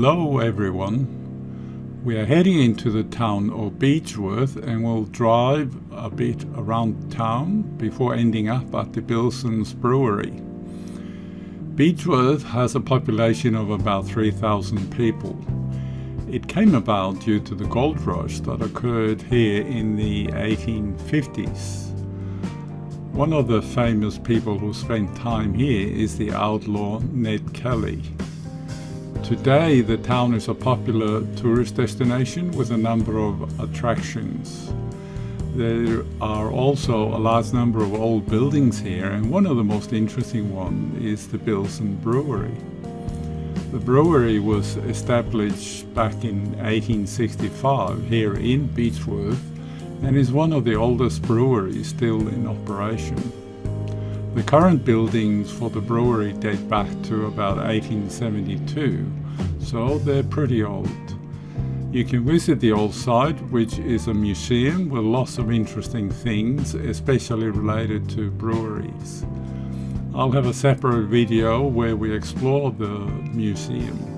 Hello everyone, we are heading into the town of Beechworth and will drive a bit around town before ending up at the Billson's Brewery. Beechworth has a population of about 3,000 people. It came about due to the gold rush that occurred here in the 1850s. One of the famous people who spent time here is the outlaw Ned Kelly. Today the town is a popular tourist destination with a number of attractions. There are also a large number of old buildings here, and one of the most interesting ones is the Billson Brewery. The brewery was established back in 1865 here in Beechworth and is one of the oldest breweries still in operation. The current buildings for the brewery date back to about 1872, so they're pretty old. You can visit the old site, which is a museum with lots of interesting things, especially related to breweries. I'll have a separate video where we explore the museum.